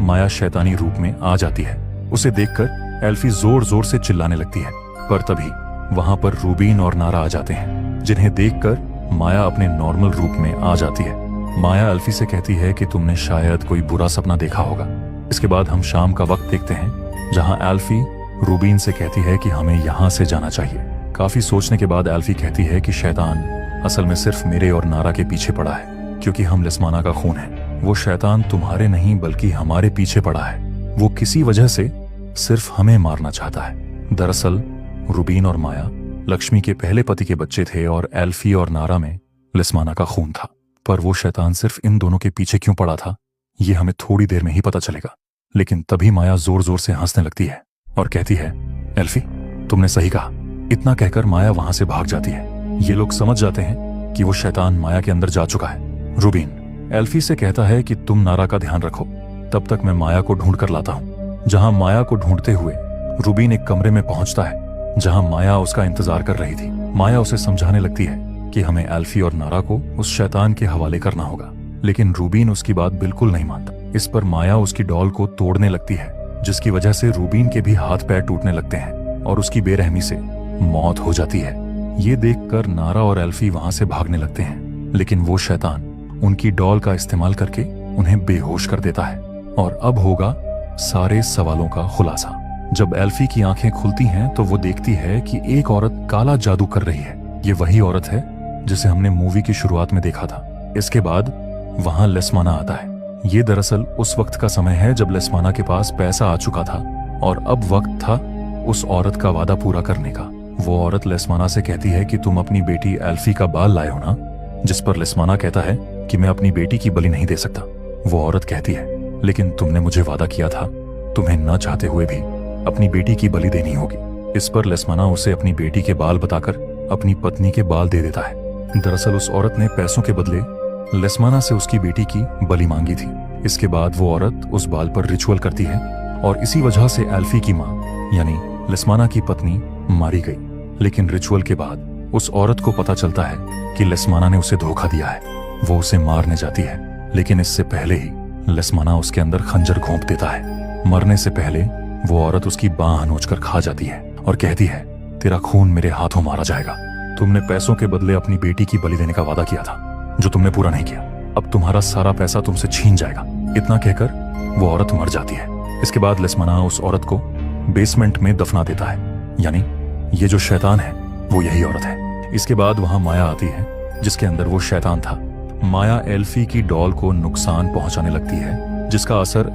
माया शैतानी रूप में आ जाती है। उसे देखकर एल्फी जोर जोर से चिल्लाने लगती है, पर तभी वहां पर रूबीन और नारा आ जाते हैं, जिन्हें देखकर माया अपने नॉर्मल रूप में आ जाती है। माया एल्फी से कहती है कि तुमने शायद कोई बुरा सपना देखा होगा। इसके बाद हम शाम का वक्त देखते हैं, जहां एल्फी रूबीन से कहती है कि हमें यहां से जाना चाहिए। काफी सोचने के बाद एल्फी कहती है कि शैतान असल में सिर्फ मेरे और नारा के पीछे पड़ा है, क्योंकि हम लिस्माना का खून है। वो शैतान तुम्हारे नहीं बल्कि हमारे पीछे पड़ा है। वो किसी वजह से सिर्फ हमें मारना चाहता है। दरअसल रूबीन और माया लक्ष्मी के पहले पति के बच्चे थे और एल्फी और नारा में लिस्माना का खून था। पर वो शैतान सिर्फ इन दोनों के पीछे क्यों पड़ा था, ये हमें थोड़ी देर में ही पता चलेगा। लेकिन तभी माया जोर जोर से हंसने लगती है और कहती है, एल्फी तुमने सही कहा। इतना कहकर माया वहां से भाग जाती है। ये लोग समझ जाते हैं कि वो शैतान माया के अंदर जा चुका है। रूबीन एल्फी से कहता है कि तुम नारा का ध्यान रखो, तब तक मैं माया को ढूंढ कर लाता हूं। जहां माया को ढूंढते हुए रूबीन एक कमरे में पहुंचता है, जहां माया उसका इंतजार कर रही थी। माया उसे समझाने लगती है कि हमें एल्फी और नारा को उस शैतान के हवाले करना होगा, लेकिन रूबीन उसकी बात बिल्कुल नहीं मानता। इस पर माया उसकी डॉल को तोड़ने लगती है, जिसकी वजह से रूबीन के भी हाथ पैर टूटने लगते हैं और उसकी बेरहमी से मौत हो जाती है। ये देखकर नारा और एल्फी वहां से भागने लगते हैं, लेकिन वो शैतान उनकी डॉल का इस्तेमाल करके उन्हें बेहोश कर देता है। और अब होगा सारे सवालों का खुलासा। जब एल्फी की आंखें खुलती हैं तो वो देखती है कि एक औरत काला जादू कर रही है। ये वही औरत है जिसे हमने मूवी की शुरुआत में देखा था। इसके बाद वहां लिस्माना आता है। ये दरअसल उस वक्त का समय है जब लिस्माना के पास पैसा आ चुका था और अब वक्त था उस औरत का वादा पूरा करने का। वो औरत लिस्माना से कहती है कि तुम अपनी बेटी एल्फी का बाल लाए हो ना, जिस पर लिस्माना कहता है कि मैं अपनी बेटी की बलि नहीं दे सकता। वो औरत कहती है, लेकिन तुमने मुझे वादा किया था, तुम्हें न चाहते हुए भी अपनी बेटी की बलि देनी होगी। इस पर लिस्माना उसे अपनी बेटी के बाल बताकर अपनी पत्नी के बाल दे देता है। दरअसल उस औरत ने पैसों के बदले लिस्माना से उसकी बेटी की बलि मांगी थी। इसके बाद वो औरत उस बाल पर रिचुअल करती है और इसी वजह से एल्फी की मां यानी लिस्माना की पत्नी मारी गई। लेकिन रिचुअल के बाद उस औरत को पता चलता है कि लिस्माना ने उसे धोखा दिया है। वो उसे मारने जाती है, लेकिन इससे पहले ही लिस्माना उसके अंदर खंजर घोंप देता है। मरने से पहले वो औरत उसकी बांह नोचकर खा जाती है और कहती है, तेरा खून मेरे हाथों मारा जाएगा। तुमने पैसों के बदले अपनी बेटी की बलि देने का वादा किया था, जो तुमने पूरा नहीं किया। अब तुम्हारा सारा पैसा तुमसे छीन जाएगा। इतना कहकर वो औरत मर जाती है। इसके बाद लिस्माना उस औरत को बेसमेंट में दफना देता है, यानी ये जो शैतान है वो यही औरत है। इसके बाद वहां माया आती है, जिसके अंदर वो शैतान था। माया एल्फी की डॉल को नुकसान पहुंचाने लगती है, जिसका असर